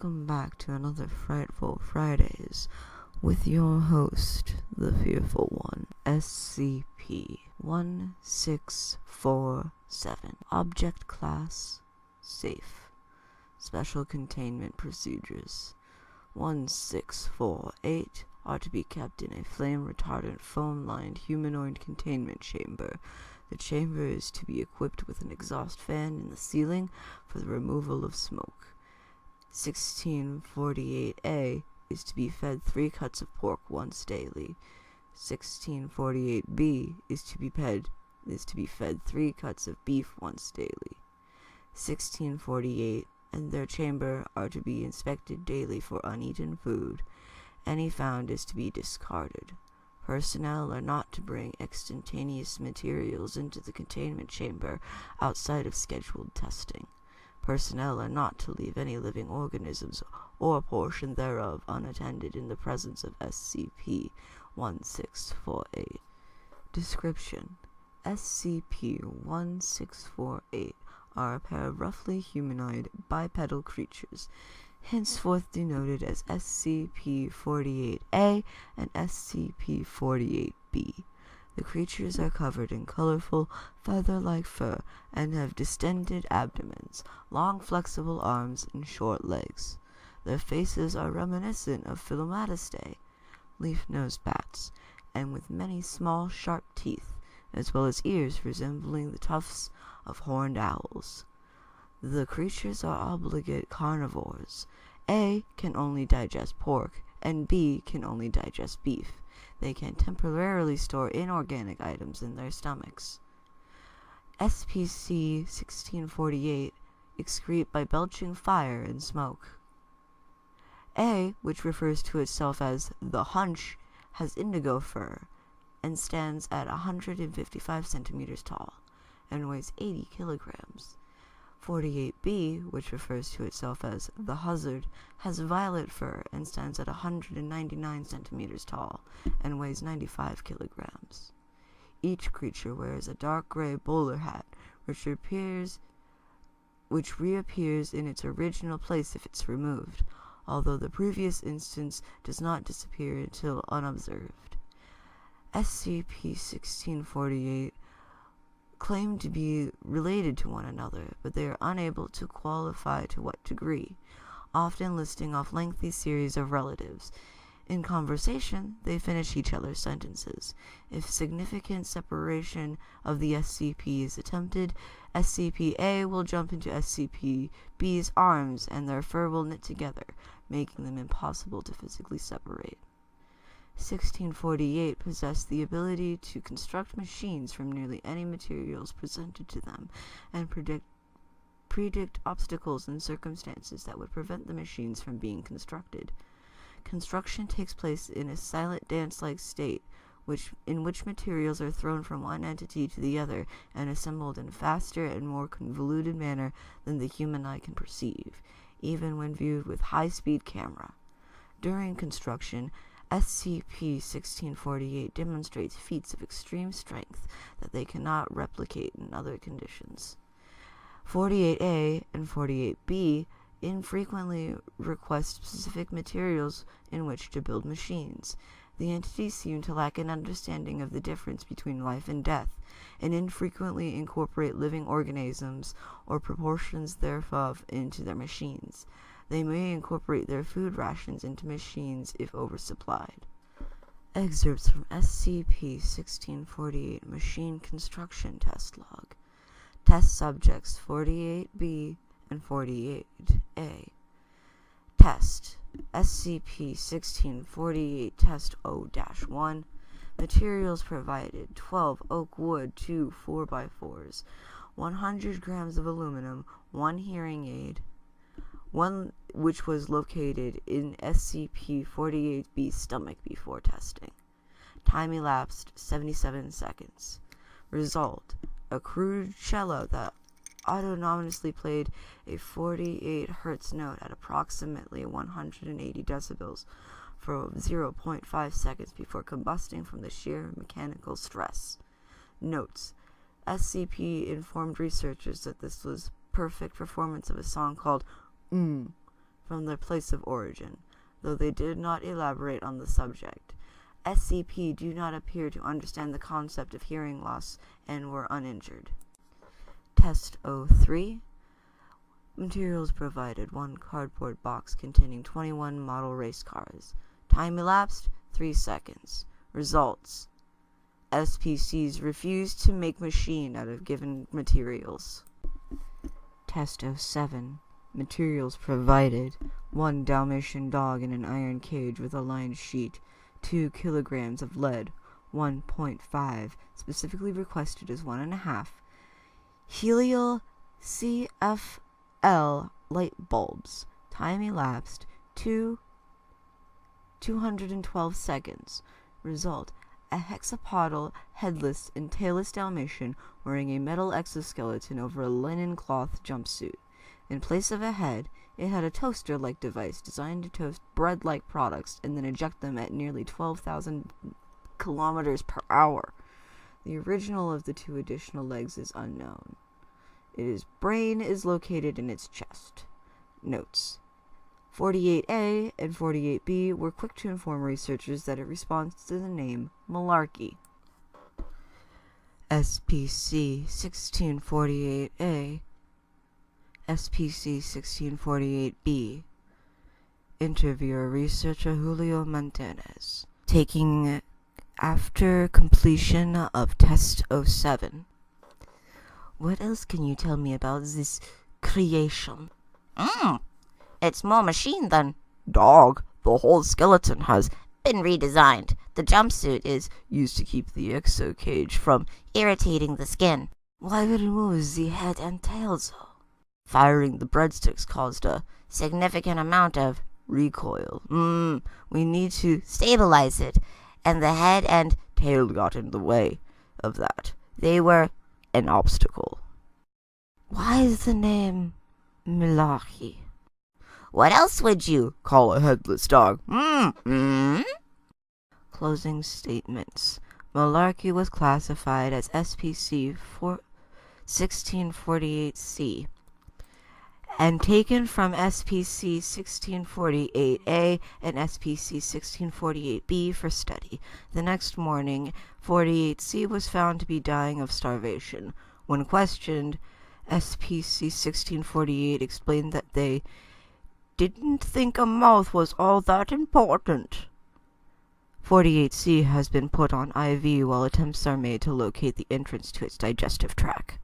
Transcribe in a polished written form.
Welcome back to another Frightful Fridays with your host, the Fearful One, SCP-1647. Object Class Safe. Special Containment Procedures. 1648 are to be kept in a flame-retardant foam-lined humanoid containment chamber. The chamber is to be equipped with an exhaust fan in the ceiling for the removal of smoke. 1648A is to be fed 3 cuts of pork once daily. 1648B is to be fed 3 cuts of beef once daily. 1648 and their chamber are to be inspected daily for uneaten food. Any found is to be discarded. Personnel are not to bring extraneous materials into the containment chamber outside of scheduled testing. Personnel are not to leave any living organisms or a portion thereof unattended in the presence of SCP-1648. Description: SCP-1648 are a pair of roughly humanoid bipedal creatures, henceforth denoted as SCP-48A and SCP-48B. The creatures are covered in colorful, feather-like fur and have distended abdomens, long flexible arms, and short legs. Their faces are reminiscent of Philomatidae, leaf-nosed bats, and with many small, sharp teeth, as well as ears resembling the tufts of horned owls. The creatures are obligate carnivores. A can only digest pork, and B can only digest beef. They can temporarily store inorganic items in their stomachs. SCP-1648 excrete by belching fire and smoke. A, which refers to itself as the Hunch, has indigo fur and stands at 155 centimeters tall and weighs 80 kilograms. 48B, which refers to itself as the Huzzard, has violet fur and stands at 199 centimeters tall and weighs 95 kilograms. Each creature wears a dark gray bowler hat, which reappears in its original place if it's removed, although the previous instance does not disappear until unobserved. SCP-1648 claim to be related to one another, but they are unable to qualify to what degree, often listing off lengthy series of relatives. In conversation, they finish each other's sentences. If significant separation of the SCP is attempted, SCP-A will jump into SCP-B's arms and their fur will knit together, making them impossible to physically separate. 1648 possessed the ability to construct machines from nearly any materials presented to them and predict obstacles and circumstances that would prevent the machines from being constructed. Construction takes place in a silent dance-like state, in which materials are thrown from one entity to the other and assembled in a faster and more convoluted manner than the human eye can perceive, even when viewed with high-speed camera. During construction, SCP-1648 demonstrates feats of extreme strength that they cannot replicate in other conditions. 48A and 48B infrequently request specific materials in which to build machines. The entities seem to lack an understanding of the difference between life and death, and infrequently incorporate living organisms or proportions thereof into their machines. They may incorporate their food rations into machines if oversupplied. Excerpts from SCP-1648 Machine Construction Test Log. Test Subjects 48B and 48A. Test SCP-1648 Test O-1. Materials provided: 12 oak wood, 2 4x4s, 100 grams of aluminum, 1 hearing aid, one which was located in SCP-48B's stomach before testing. Time elapsed 77 seconds. Result: a crude cello that autonomously played a 48 Hz note at approximately 180 decibels for 0.5 seconds before combusting from the sheer mechanical stress. Notes: SCP informed researchers that this was perfect performance of a song called from their place of origin, though they did not elaborate on the subject. SCP do not appear to understand the concept of hearing loss and were uninjured. Test 03. Materials provided: 1 cardboard box containing 21 model race cars. Time elapsed 3 seconds. Results: SPCs refused to make machine out of given materials. Test 07. Materials provided: 1 Dalmatian dog in an iron cage with a lined sheet. 2 kilograms of lead. 1.5. Specifically requested as 1.5. Helial CFL light bulbs. Time elapsed 212 seconds. Result: a hexapodal, headless, and tailless Dalmatian wearing a metal exoskeleton over a linen cloth jumpsuit. In place of a head, it had a toaster-like device designed to toast bread-like products and then eject them at nearly 12,000 kilometers per hour. The original of the 2 additional legs is unknown. Its brain is located in its chest. Notes: 48A and 48B were quick to inform researchers that it responds to the name Malarkey. SPC-1648A, SPC-1648B. Interviewer Researcher Julio Montanez. Taking after completion of Test 07. What else can you tell me about this creation? It's more machine than dog. The whole skeleton has been redesigned. The jumpsuit is used to keep the exocage from irritating the skin. Why remove the head and tail though? Firing the breadsticks caused a significant amount of recoil. We need to stabilize it, and the head and tail got in the way of that. They were an obstacle. Why is the name Malarkey? What else would you call a headless dog? Closing statements. Malarkey was classified as SCP-1648C and taken from SCP-1648A and SCP-1648B for study. The next morning, 48C was found to be dying of starvation. When questioned, SCP-1648 explained that they didn't think a mouth was all that important. 48C has been put on IV while attempts are made to locate the entrance to its digestive tract.